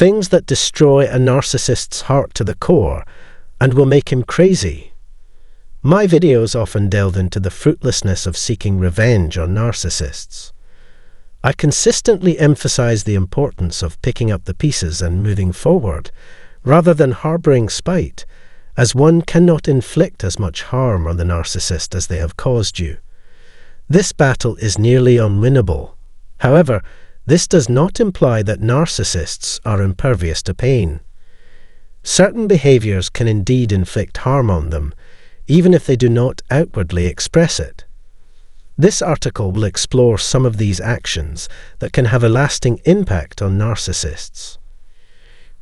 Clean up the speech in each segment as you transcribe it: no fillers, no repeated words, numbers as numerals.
things that destroy a narcissist's heart to the core and will make him crazy. My videos often delve into the fruitlessness of seeking revenge on narcissists. I consistently emphasize the importance of picking up the pieces and moving forward, rather than harboring spite, as one cannot inflict as much harm on the narcissist as they have caused you. This battle is nearly unwinnable. However, this does not imply that narcissists are impervious to pain. Certain behaviors can indeed inflict harm on them, even if they do not outwardly express it. This article will explore some of these actions that can have a lasting impact on narcissists.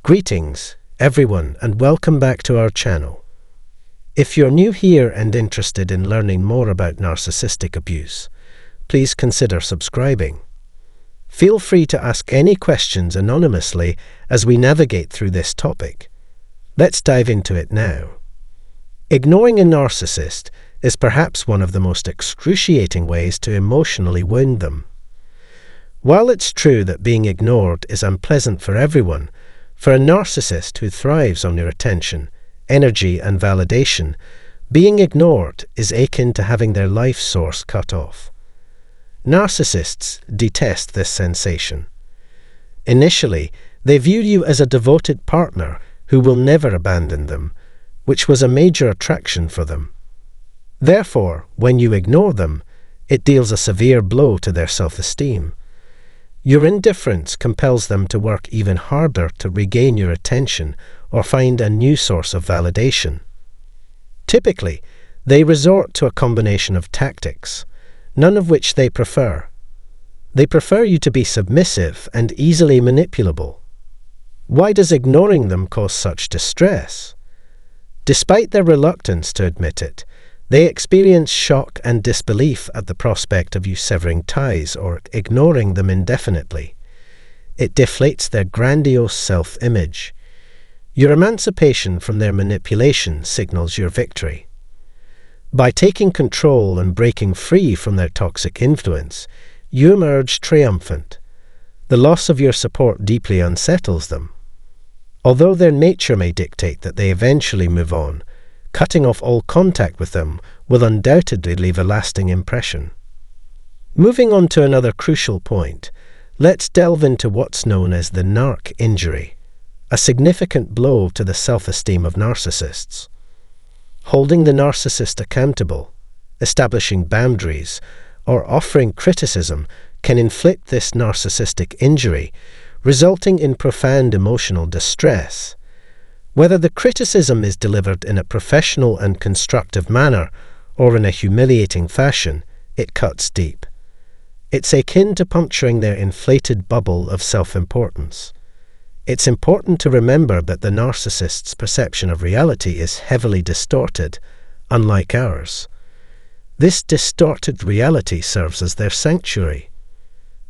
Greetings, everyone, and welcome back to our channel. If you're new here and interested in learning more about narcissistic abuse, please consider subscribing. Feel free to ask any questions anonymously as we navigate through this topic. Let's dive into it now. Ignoring a narcissist is perhaps one of the most excruciating ways to emotionally wound them. While it's true that being ignored is unpleasant for everyone, for a narcissist who thrives on your attention, energy, and validation, being ignored is akin to having their life source cut off. Narcissists detest this sensation. Initially, they view you as a devoted partner who will never abandon them, which was a major attraction for them. Therefore, when you ignore them, it deals a severe blow to their self-esteem. Your indifference compels them to work even harder to regain your attention or find a new source of validation. Typically, they resort to a combination of tactics, none of which they prefer. They prefer you to be submissive and easily manipulable. Why does ignoring them cause such distress? Despite their reluctance to admit it, they experience shock and disbelief at the prospect of you severing ties or ignoring them indefinitely. It deflates their grandiose self-image. Your emancipation from their manipulation signals your victory. By taking control and breaking free from their toxic influence, you emerge triumphant. The loss of your support deeply unsettles them. Although their nature may dictate that they eventually move on, cutting off all contact with them will undoubtedly leave a lasting impression. Moving on to another crucial point, let's delve into what's known as the narc injury, a significant blow to the self-esteem of narcissists. Holding the narcissist accountable, establishing boundaries, or offering criticism can inflict this narcissistic injury, resulting in profound emotional distress. Whether the criticism is delivered in a professional and constructive manner or in a humiliating fashion, it cuts deep. It's akin to puncturing their inflated bubble of self-importance. It's important to remember that the narcissist's perception of reality is heavily distorted, unlike ours. This distorted reality serves as their sanctuary.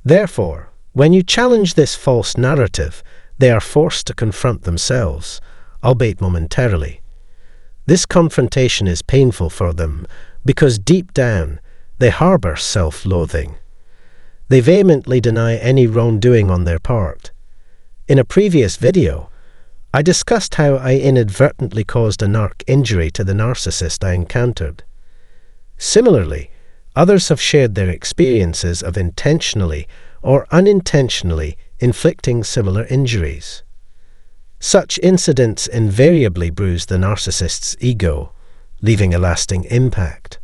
Therefore, when you challenge this false narrative, they are forced to confront themselves, albeit momentarily. This confrontation is painful for them because deep down they harbor self-loathing. They vehemently deny any wrongdoing on their part. In a previous video, I discussed how I inadvertently caused a narc injury to the narcissist I encountered. Similarly, others have shared their experiences of intentionally or unintentionally inflicting similar injuries. Such incidents invariably bruise the narcissist's ego, leaving a lasting impact.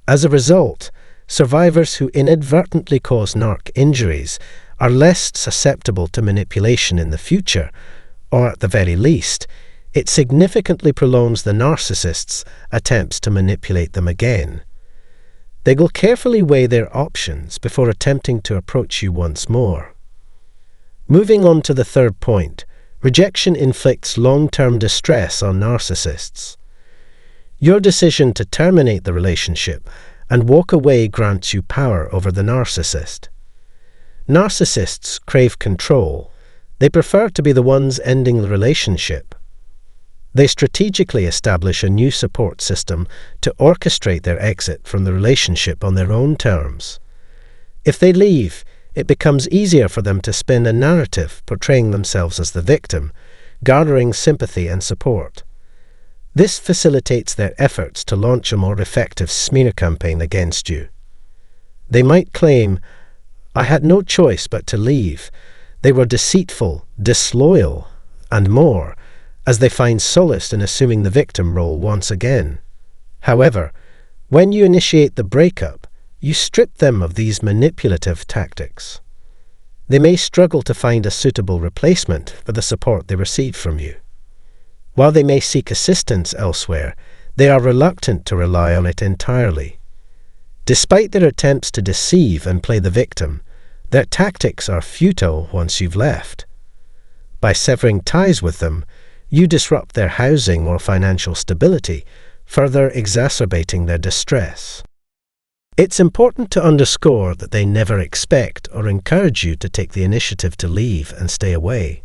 As a result, survivors who inadvertently cause narc injuries are less susceptible to manipulation in the future, or at the very least, it significantly prolongs the narcissist's attempts to manipulate them again. They will carefully weigh their options before attempting to approach you once more. Moving on to the third point, rejection inflicts long-term distress on narcissists. Your decision to terminate the relationship and walk away grants you power over the narcissist. Narcissists crave control. They prefer to be the ones ending the relationship. They strategically establish a new support system to orchestrate their exit from the relationship on their own terms. If they leave, it becomes easier for them to spin a narrative portraying themselves as the victim, garnering sympathy and support. This facilitates their efforts to launch a more effective smear campaign against you. They might claim, "I had no choice but to leave. They were deceitful, disloyal, and more," as they find solace in assuming the victim role once again. However, when you initiate the breakup, you strip them of these manipulative tactics. They may struggle to find a suitable replacement for the support they receive from you. While they may seek assistance elsewhere, they are reluctant to rely on it entirely. Despite their attempts to deceive and play the victim, their tactics are futile once you've left. By severing ties with them, you disrupt their housing or financial stability, further exacerbating their distress. It's important to underscore that they never expect or encourage you to take the initiative to leave and stay away.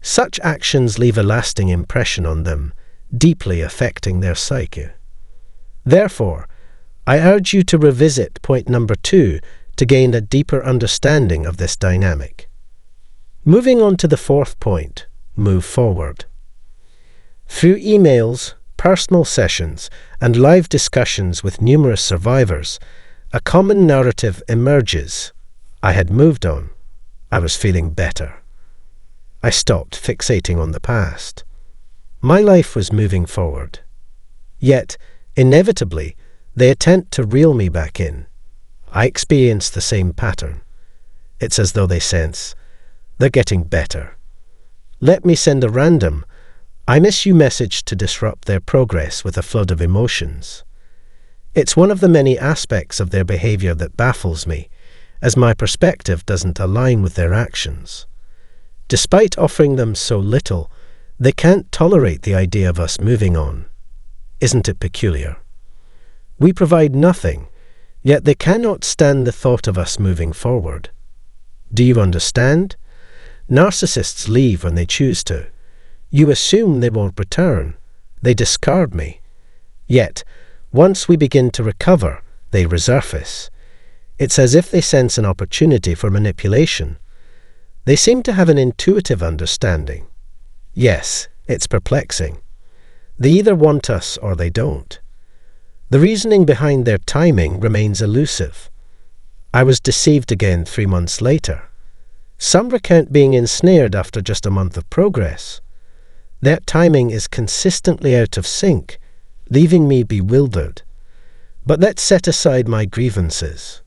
Such actions leave a lasting impression on them, deeply affecting their psyche. Therefore, I urge you to revisit point number 2 to gain a deeper understanding of this dynamic. Moving on to the 4th point, move forward. Through emails, personal sessions, and live discussions with numerous survivors, a common narrative emerges. I had moved on. I was feeling better. I stopped fixating on the past. My life was moving forward. Yet, inevitably, they attempt to reel me back in. I experience the same pattern. It's as though they sense, they're getting better. Let me send a random, "I miss you" message to disrupt their progress with a flood of emotions. It's one of the many aspects of their behavior that baffles me, as my perspective doesn't align with their actions. Despite offering them so little, they can't tolerate the idea of us moving on. Isn't it peculiar? We provide nothing, yet they cannot stand the thought of us moving forward. Do you understand? Narcissists leave when they choose to. You assume they won't return. They discard me. Yet, once we begin to recover, they resurface. It's as if they sense an opportunity for manipulation. They seem to have an intuitive understanding. Yes, it's perplexing. They either want us or they don't. The reasoning behind their timing remains elusive. I was deceived again 3 months later. Some recount being ensnared after just a month of progress. Their timing is consistently out of sync, leaving me bewildered. But let's set aside my grievances.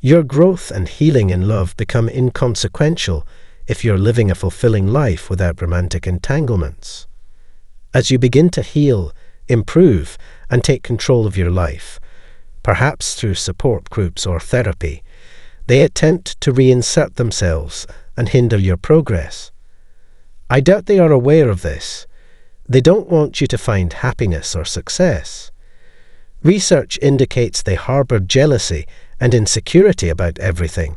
Your growth and healing in love become inconsequential if you're living a fulfilling life without romantic entanglements. As you begin to heal, improve, and take control of your life, perhaps through support groups or therapy, they attempt to reinsert themselves and hinder your progress. I doubt they are aware of this. They don't want you to find happiness or success. Research indicates they harbor jealousy and insecurity about everything.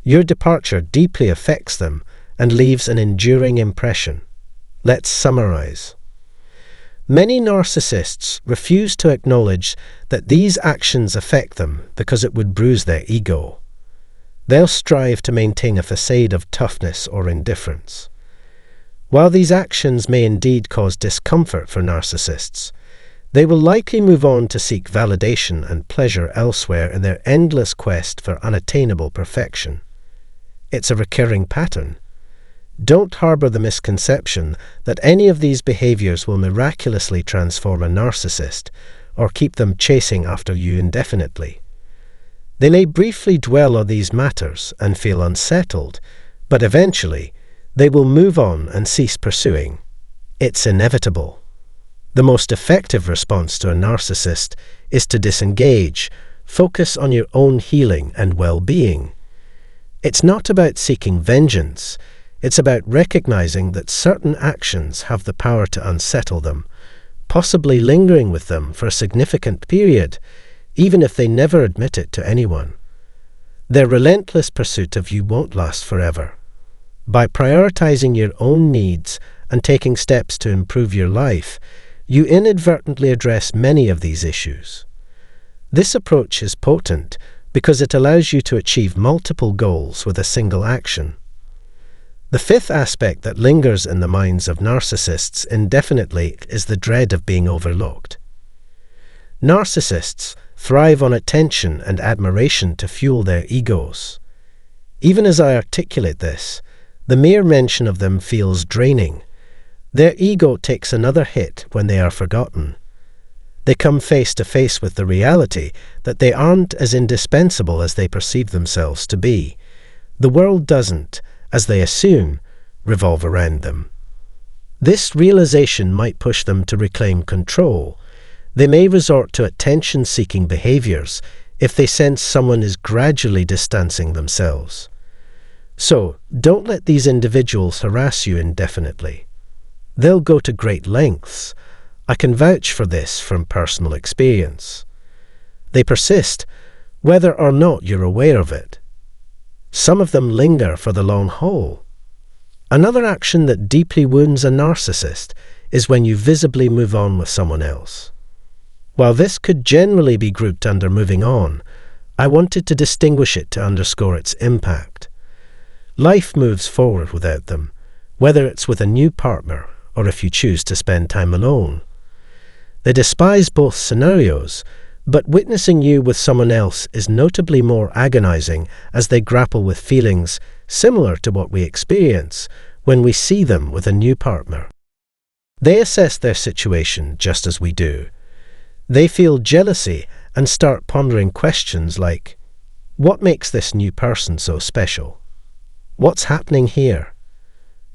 Your departure deeply affects them and leaves an enduring impression. Let's summarize. Many narcissists refuse to acknowledge that these actions affect them because it would bruise their ego. They'll strive to maintain a facade of toughness or indifference. While these actions may indeed cause discomfort for narcissists, they will likely move on to seek validation and pleasure elsewhere in their endless quest for unattainable perfection. It's a recurring pattern. Don't harbor the misconception that any of these behaviors will miraculously transform a narcissist or keep them chasing after you indefinitely. They may briefly dwell on these matters and feel unsettled, but eventually they will move on and cease pursuing. It's inevitable. The most effective response to a narcissist is to disengage, focus on your own healing and well-being. It's not about seeking vengeance. It's about recognizing that certain actions have the power to unsettle them, possibly lingering with them for a significant period, even if they never admit it to anyone. Their relentless pursuit of you won't last forever. By prioritizing your own needs and taking steps to improve your life, you inadvertently address many of these issues. This approach is potent, because it allows you to achieve multiple goals with a single action. The fifth aspect that lingers in the minds of narcissists indefinitely is the dread of being overlooked. Narcissists thrive on attention and admiration to fuel their egos. Even as I articulate this, the mere mention of them feels draining. Their ego takes another hit when they are forgotten. They come face to face with the reality that they aren't as indispensable as they perceive themselves to be. The world doesn't, as they assume, revolve around them. This realization might push them to reclaim control. They may resort to attention-seeking behaviors if they sense someone is gradually distancing themselves. So, don't let these individuals harass you indefinitely. They'll go to great lengths. I can vouch for this from personal experience. They persist, whether or not you're aware of it. Some of them linger for the long haul. Another action that deeply wounds a narcissist is when you visibly move on with someone else. While this could generally be grouped under moving on, I wanted to distinguish it to underscore its impact. Life moves forward without them, whether it's with a new partner or if you choose to spend time alone. They despise both scenarios, but witnessing you with someone else is notably more agonizing as they grapple with feelings similar to what we experience when we see them with a new partner. They assess their situation just as we do. They feel jealousy and start pondering questions like, what makes this new person so special? What's happening here?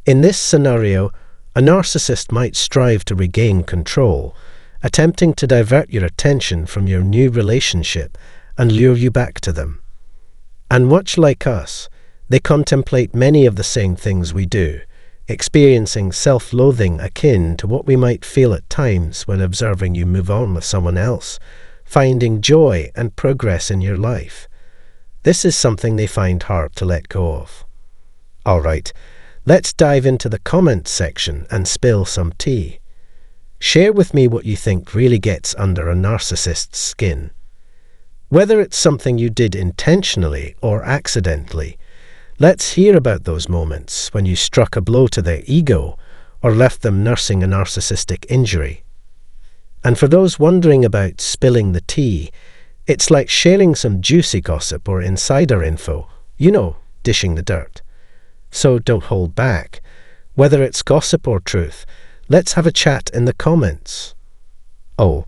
In this scenario, a narcissist might strive to regain control, attempting to divert your attention from your new relationship and lure you back to them. And much like us, they contemplate many of the same things we do, experiencing self-loathing akin to what we might feel at times when observing you move on with someone else, finding joy and progress in your life. This is something they find hard to let go of. Alright, let's dive into the comments section and spill some tea. Share with me what you think really gets under a narcissist's skin. Whether it's something you did intentionally or accidentally, let's hear about those moments when you struck a blow to their ego or left them nursing a narcissistic injury. And for those wondering about spilling the tea, it's like sharing some juicy gossip or insider info, dishing the dirt. So don't hold back. Whether it's gossip or truth, let's have a chat in the comments. Oh,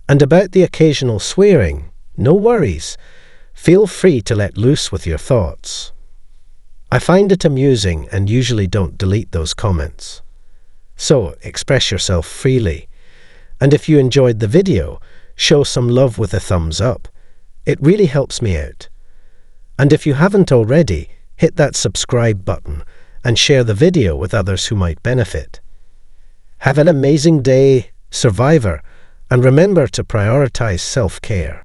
and about the occasional swearing, no worries. Feel free to let loose with your thoughts. I find it amusing and usually don't delete those comments. So, express yourself freely. And if you enjoyed the video, show some love with a thumbs up. It really helps me out. And if you haven't already, hit that subscribe button and share the video with others who might benefit. Have an amazing day, survivor, and remember to prioritize self-care.